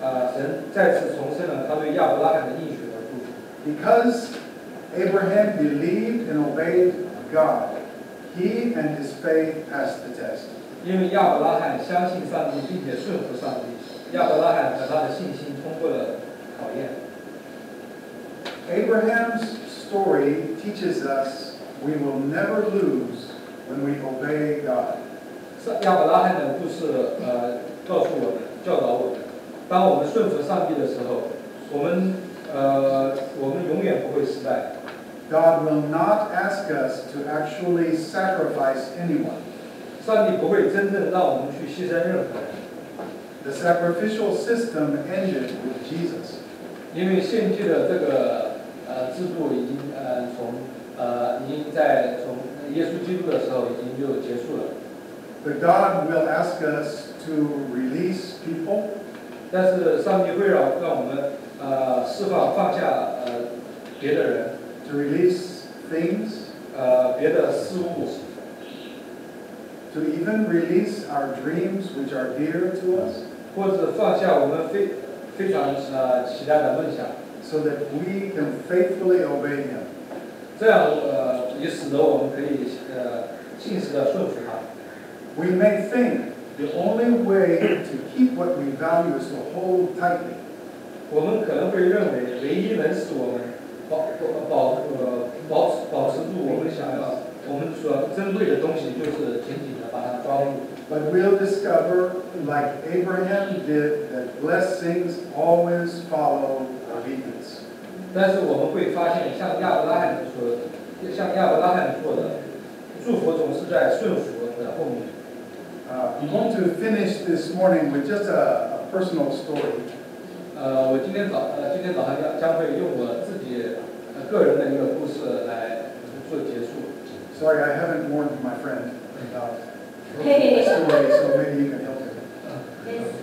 神再次重申了他对亚伯拉罕的应许和祝福。Because Abraham believed and obeyed God, he and his faith passed the test. 因为亚伯拉罕相信上帝，并且顺服上帝，亚伯拉罕和他的信心通过了考验。Abraham's story teaches us we will never lose when we obey God. 亚伯拉罕的故事，告诉我们，教导我们，当我们顺服上帝的时候，我们永远不会失败。God will not ask us to actually sacrifice anyone. 上帝不会真正让我们去牺牲任何人。The sacrificial system ended with Jesus. 因为献祭的这个制度已经从耶稣基督的时候已经就结束了。But God will ask us to release people. 但是上帝会让我们释放放下别的人。To release things. 别的事物。To even release our dreams which are dear to us. 或者放下我们非常期待的梦想。So that we can faithfully obey Him. 这样也使得我们可以信实的顺服他。We may think the only way to keep what we value is to hold tightly. 我们可能会认为唯一能使我们保持住我们所珍贵的东西，就是紧紧的把它抓住。But we'll discover, like Abraham did, that blessings always follow obedience. 但是我们会发现，像亚伯拉罕做的，祝福总是在顺服的后面。I'm going to finish this morning with just a personal story. 我今天早上将会用我自己个人的一个故事来做结束。Sorry, I haven't warned my friend about the story, so maybe you can help him. Yes.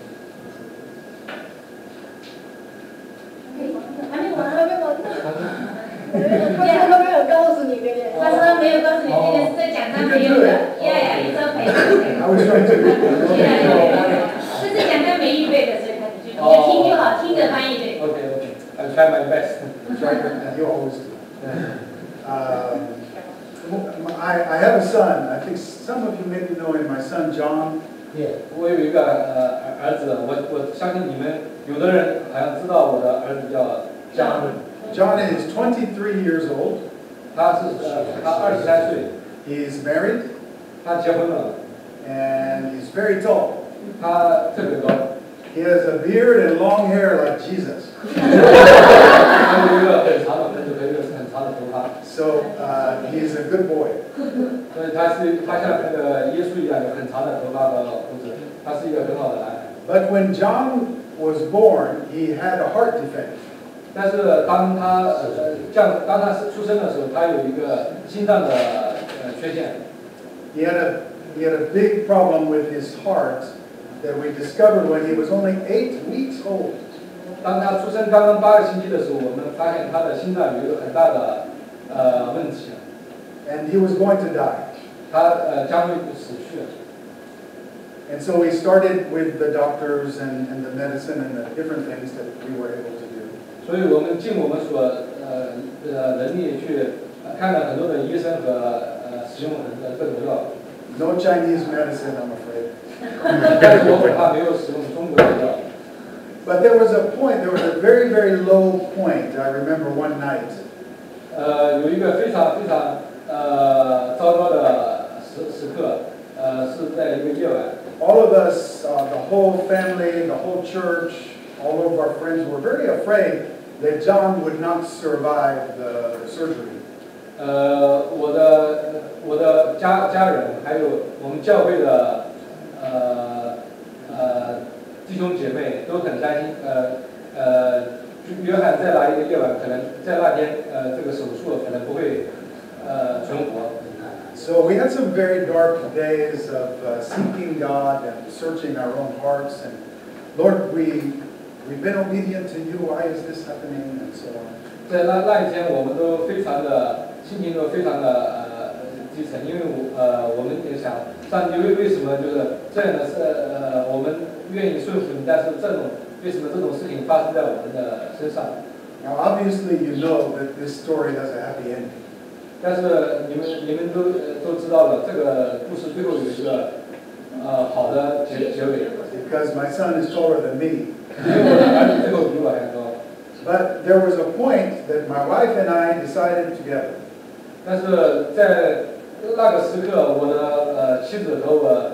还没完。他都没有告诉你这件事。他说没有告诉你这件事，在讲他没有的。Yeah, it's okay. I was trying to. 这是讲他没预备的，所以他你就听就好，听着翻译对。Okay. I'll try my best. You always do. I have a son. I think some of you maybe know him. My son John. 我有一个儿子，我相信你们有的人好像知道我的儿子叫 John。 John is 23 years old. 他23岁。He is married. 他结婚了。And he's very tall. 他特别高。He has a beard and long hair like Jesus. 他有一个很长的胡子和一个很长的头发。So he is a good boy. 所以他像那个耶稣一样有很长的头发和胡子，他是一个很好的男孩。But when John was born, he had a heart defect. 但是当他出生的时候，他有一个心脏的缺陷。He had a big problem with his heart that we discovered when he was only 8 weeks old. 当他出生刚刚8个星期的时候，我们发现他的心脏有一个很大的问题。And he was going to die. 他将会死去。And so we started with the doctors and the medicine and the different things that we were able to do. 所以我们尽我们所能力去看了很多的医生和使用各种药。No Chinese medicine, I'm afraid. 但是我恐怕没有使用中国的药。But there was a very, very low point, I remember one night. 有一个非常糟糕的时刻，是在一个夜晚。All of us, the whole family, the whole church, all of our friends were very afraid that John would not survive the surgery. 我的家人，还有我们教会的弟兄姐妹都很担心。约翰在那一个夜晚，可能在那天这个手术可能不会存活。So we had some very dark days of seeking God and searching our own hearts. And Lord, we've been obedient to you. Why is this happening? And so on. 在那一天，我们都非常的心情都非常的低沉，因为我们也想，上帝为什么就是这样的事？我们愿意顺服你，但是这种为什么这种事情发生在我们的身上？ Now, obviously, you know that this story has a happy ending. 但是你们都知道了，这个故事最后有一个好的结尾。Because my son is taller than me. 因为我的儿子最后比我还高。 But there was a point that my wife and I decided together. 但是在那个时刻，我的妻子和我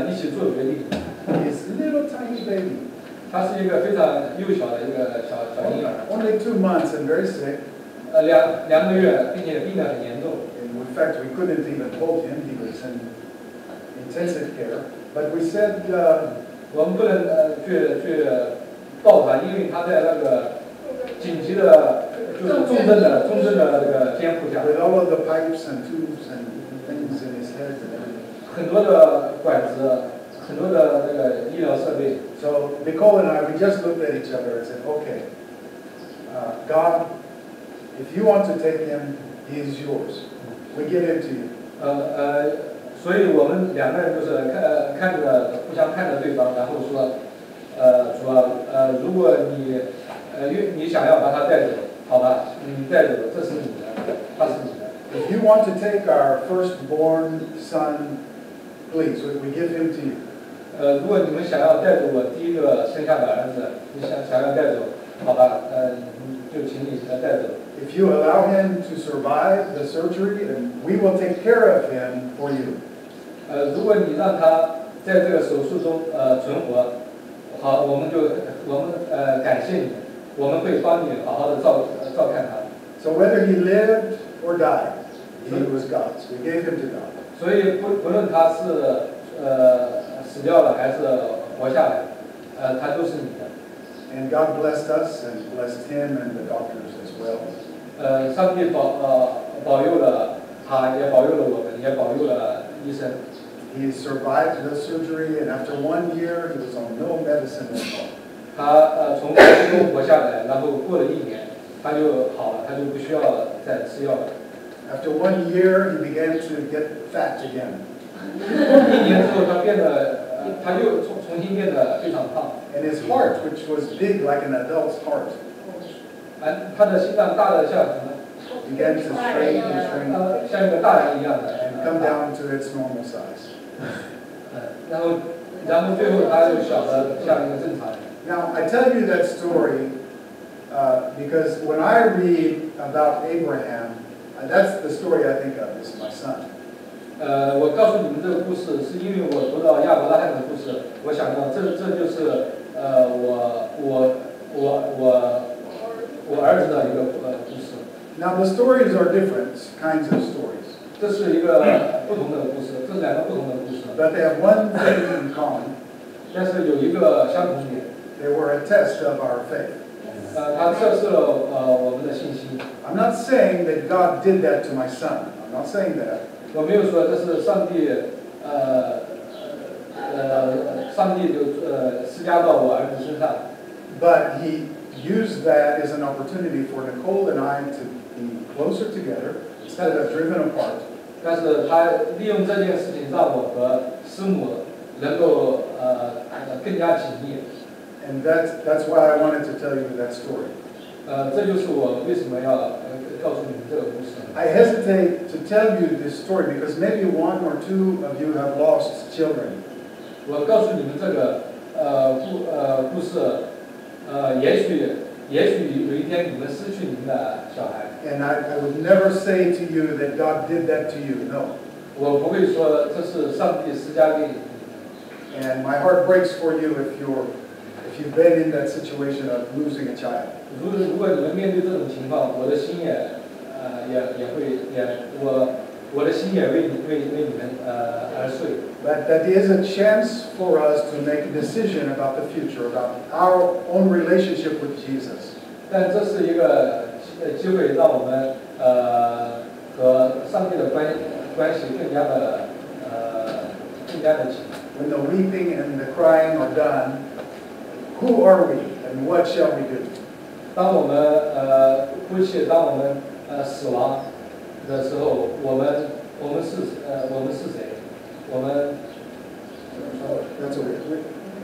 一起做决定。 His little tiny baby. 他是一个非常幼小的一个小婴儿。 Only 2 months and very sick. 2个月，并且病得很严重。 In fact, we couldn't even hold him. He was in intensive care. But we said, 我们不能去抱他，因为他在那个紧急的，就是重症的这个监护下。 with all of the pipes and tubes and things in his head and everything. 很多的管子，很多的那个医疗设备。 So Nicole and I, we just looked at each other and said, okay, God, if you want to take him, he is yours. We give him to you. 所以我们2个人就是互相看着对方，然后说，主啊，如果你想要把他带走，好吧，你带走，这是你的，他是你的。 If you want to take our firstborn son, please, we give him to you. 如果你们想要带走我第一个生下的儿子，你想要带走，好吧，就请你带走。 If you allow him to survive the surgery, and we will take care of him for you. 如果你让他在这个手术中存活，好，我们感谢你，我们会帮你好好的照看他。 So whether he lived or died, he was God's. We gave him to God. 所以不论他是死掉了还是活下来，他都是你的。 And God blessed us and blessed him and the doctors as well. 上帝保佑了他，也保佑了我们，也保佑了医生。 He survived the surgery, and after 1 year, he was on no medicine at all. 他从手术中活下来，然后过了1年，他就好了，他就不需要再吃药了。 After 1 year, he began to get fat again. 1年之后，他又重新变得非常胖。 And his heart, which was big like an adult's heart, 他的心脏大的像什么？ began to shrink and shrink 像一个大人一样的。 and come down to its normal size. 然后最后他又小的像一个正常人。 Now, I tell you that story because when I read about Abraham, that's the story I think of, is my son. 我告诉你们这个故事，是因为我读到亚伯拉罕的故事，我想到这就是我儿子的一个故事。 Now, the stories are different kinds of stories, 这是一个不同的故事，这是2个不同的故事， but they have one thing in common. 但是有一个相同点， They were a test of our faith. 它测试了我们的信心。 I'm not saying that God did that to my son. I'm not saying that. 我没有说这是上帝就施加到我儿子身上， But he used that as an opportunity for Nicole and I to be closer together instead of driven apart. 但是他利用这件事情让我和师母能够更加紧密。 And that's why I wanted to tell you that story. 这就是我为什么要告诉你们这个故事。 I hesitate to tell you this story because maybe 1 or 2 of you have lost children. 我告诉你们这个故事，也许有一天你们失去你们的小孩。 And I would never say to you that God did that to you. No. 我不会说这是上帝施加给你。 And my heart breaks for you if you've been in that situation of losing a child. 如果你们面对这种情况，我的心我的心也为你们而碎。 But that is a chance for us to make a decision about the future, about our own relationship with Jesus. 但这是一个机会，让我们和上帝的关系更加的紧。 When the weeping and the crying are done, who are we and what shall we do? 当我们哭泣，当我们死亡的时候，我们是谁？我们 That's okay.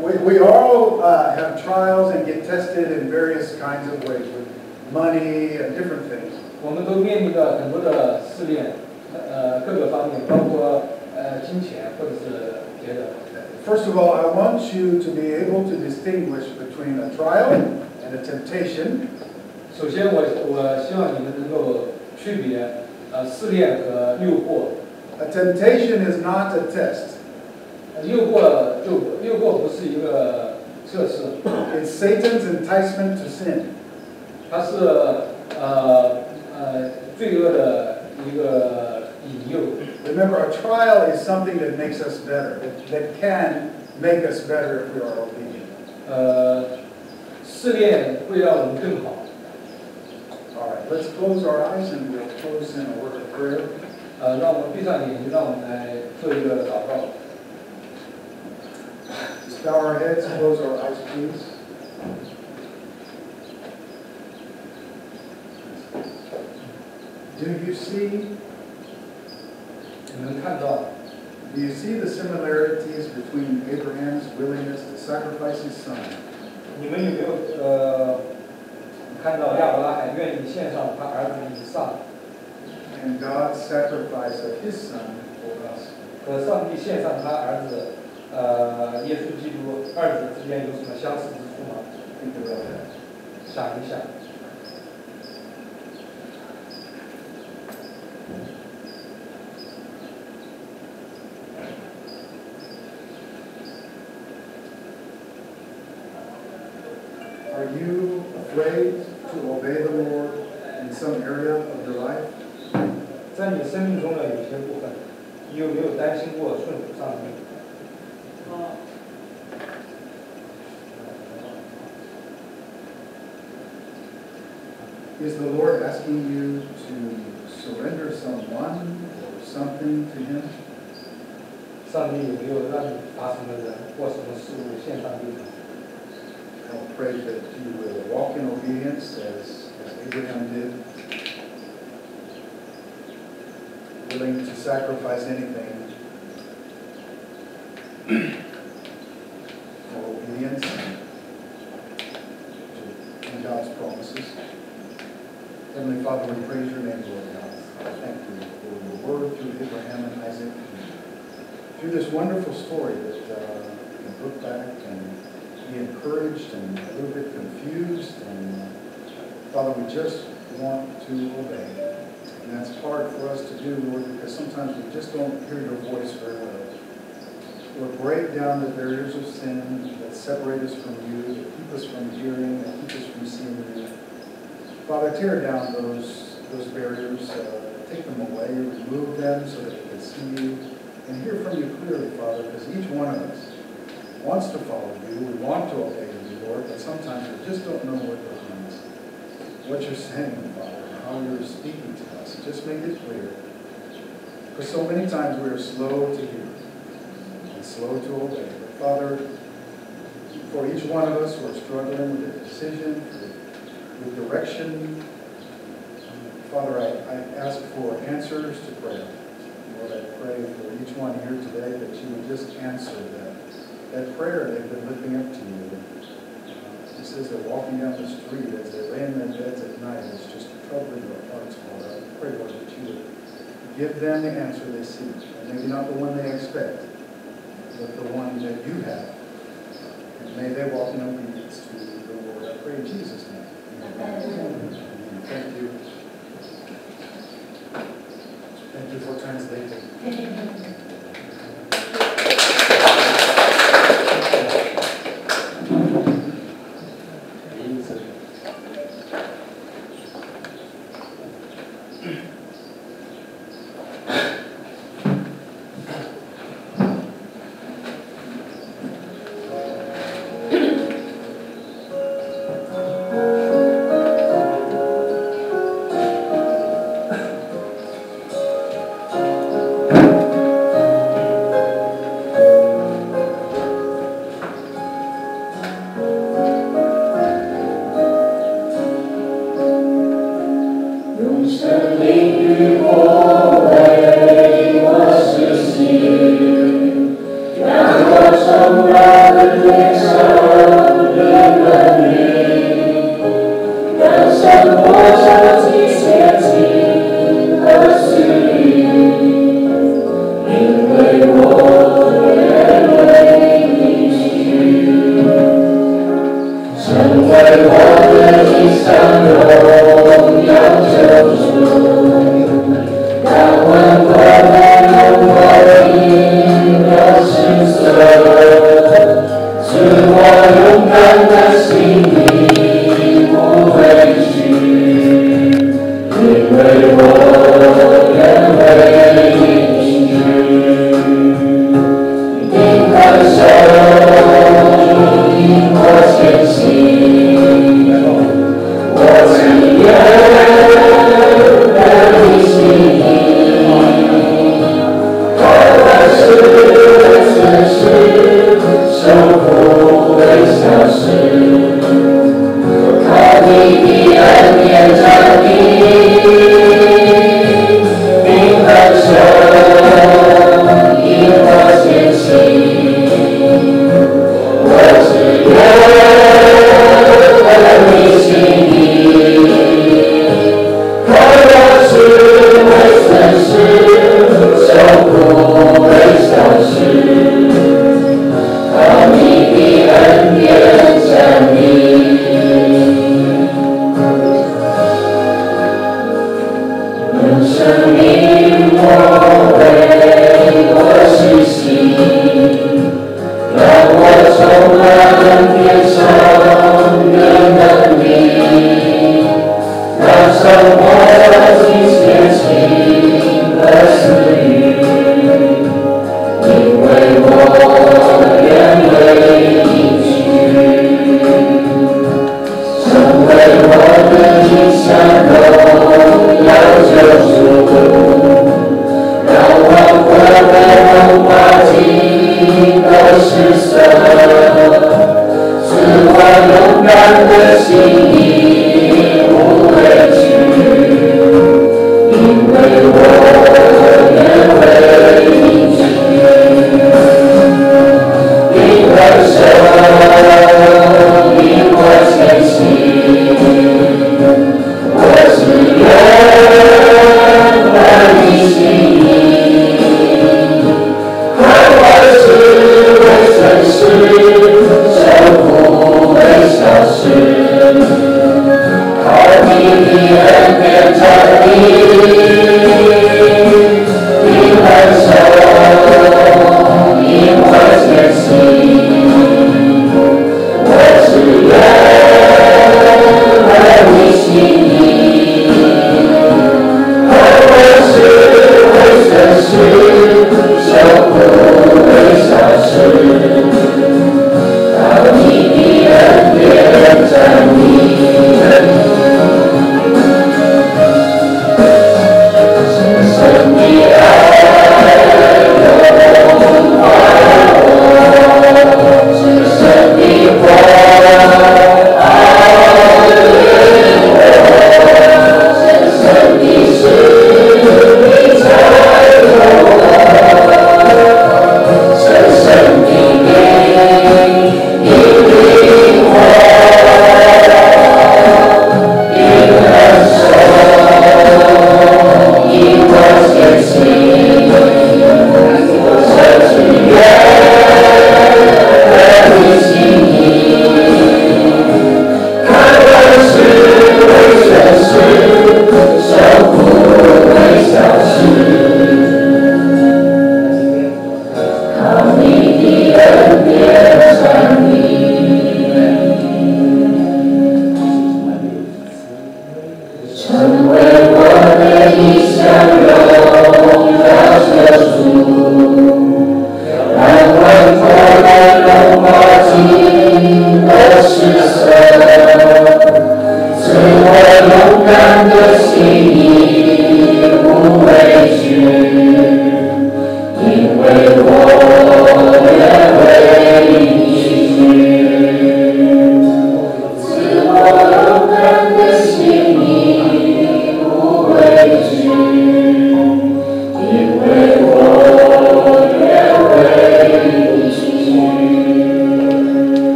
We all have trials and get tested in various kinds of ways with money and different things. 我们都面临着很多的试炼，各个方面，包括金钱或者是别的。First of all, I want you to be able to distinguish between a trial and a temptation. 首先我希望你们能够区别试炼和诱惑。A temptation is not a test. 诱惑不是一个测试。It's Satan's enticement to sin. 它是罪恶的一个引诱。Remember, a trial is something that makes us better, that can make us better if we are obedient. 试炼会让我们更好。All right, let's close our eyes and we'll close in a word of prayer. 让我们闭上眼睛，让我们来做一个祷告。Just bow our heads, close our eyes, please. Do you see? 你们看到 Do you see the similarities between Abraham's willingness to sacrifice his son? 你们有没有看到亚伯拉罕愿意献上他儿子以撒 And God's sacrifice of his son for us? 和上帝献上他儿子耶稣基督二者之间有什么相似之处吗？ Think about that. 想一想。Are you afraid to obey the Lord in some area of your life? 在你生命中的有些部分，你有没有担心过顺服上帝？ Is the Lord asking you to surrender someone or something to Him? 上帝有没有让你把什么人或什么事物献上帝呢？ I pray that you will walk in obedience as Abraham did, willing to sacrifice anything for obedience to God's promises. Heavenly Father, we praise your name, Lord God. Thank you for your word through Abraham and Isaac. Through this wonderful story that we can look back and be encouraged and a little bit confused. And Father, we just want to obey. And that's hard for us to do, Lord, because sometimes we just don't hear your voice very well. Lord, break down the barriers of sin that separate us from you, that keep us from hearing, that keep us from seeing you. Father, tear down those barriers, take them away, remove them so that we can see you and hear from you clearly, Father, because each one of us wants to follow you. We want to obey you, Lord, but sometimes we just don't know what you're saying, Father, and how you're speaking to us. Just make it clear. For so many times we are slow to hear and slow to obey. But Father, for each one of us who are struggling with a decision, with direction, Father, I ask for answers to prayer. Lord, I pray for each one here today that you would just answer that prayer they've been lifting up to you. Just as they're walking down the street, as they lay in their beds at night, it's just troubling their hearts, Father. I pray, Lord, that you would give them the answer they seek. And maybe not the one they expect, but the one that you have. And may they walk in obedience to the Lord. I pray in Jesus' name. Amen. Thank you. Thank you for translating.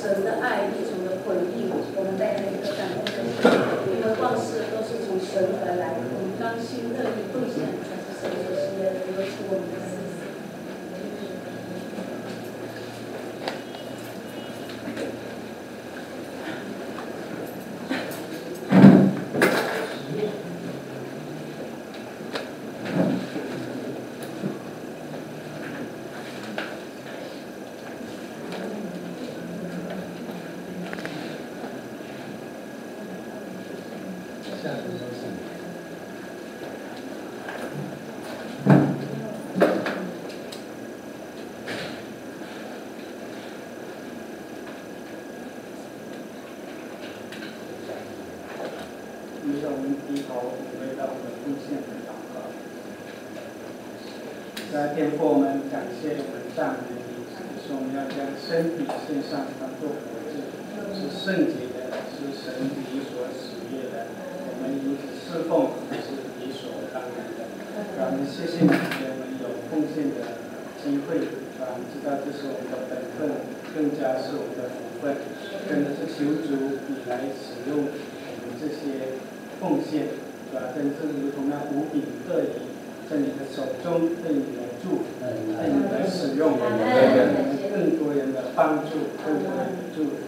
神的爱一种的回应，我们在那个感恩的时候，因为万事都是从神而来，我们甘心乐意奉献才是神所喜悦的，尤其我们的思想。让我们低头回到我们的奉献和祷告。在天父，我们感谢我们赞美你，说我们要将身体献上当作活祭，是圣洁的，是神你所喜悦的。我们因此侍奉是理所当然的。让我们谢谢你，给我们有奉献的机会，让我们知道这是我们的本分，更加是我们的福分。真的是求主你来使用我们这些奉献，是吧？真是如同那无柄恶鱼，在你的手中被你来助，被你来使用，给更多人的帮助，更多人的祝福，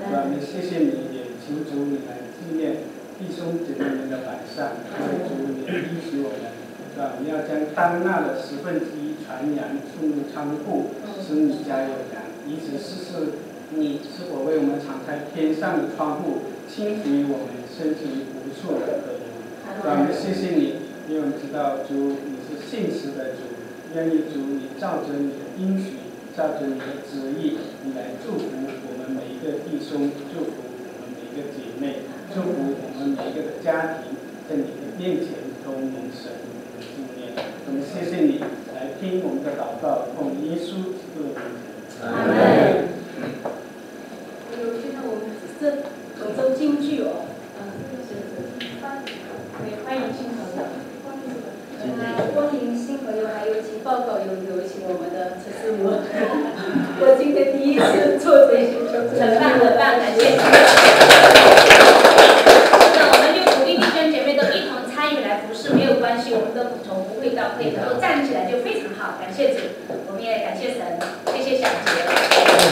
是吧？也谢谢你，也求主你来纪念弟兄姐妹们的摆上，为主你应许我们，是吧？你要将当纳的1/10传扬出入仓库，使你家有粮，以此试试你是否为我们敞开天上的窗户，轻抚我们身体无数的恶人。让我们谢谢你，因为我们知道主你是信实的主，愿意主你照着你的应许，照着你的旨意，你来祝福我们每一个弟兄，祝福我们每一个姐妹，祝福我们每一个的家庭，在你的面前都蒙神的纪念。我们谢谢你来听我们的祷告，奉耶稣基督的名。阿门。现在我们这首周京剧哦，欢迎新朋友。欢迎新朋友，还有请报告有请我们的陈师母。我今天第一次做这些，很棒，感谢。那我们就鼓励弟兄姐妹都一同参与来服侍，没有关系，我们的从不会到会，能够站起来就非常好，感谢主，我们也感谢神，谢谢小杰。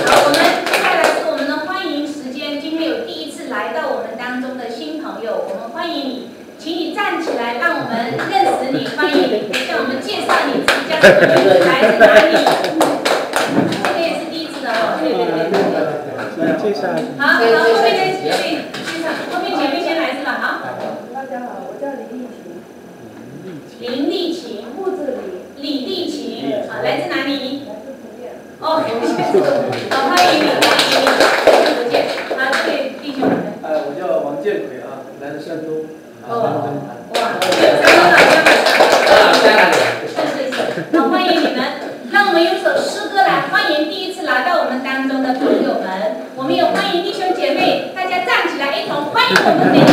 好，我们接下来是我们的欢迎时间，今天有第一次来到我们当中的新朋友，我们欢迎你。请你站起来，让我们认识你，欢迎你，向我们介绍你自己叫什么名字，来自哪里？这个也是第一次的哦，对。来介绍。好，后面的介绍，后面前面先来是吧？好。大家好，我叫林丽琴。林丽琴，木字李。李丽琴，啊，来自哪里？来自福建。哦，好，欢迎你，福建。好，这位弟兄们。我叫王建奎啊，来自山东。哇，好，欢迎你们，让我们用首诗歌来欢迎第一次来到我们当中的朋友们，我们也欢迎弟兄姐妹，大家站起来一同欢迎我们每一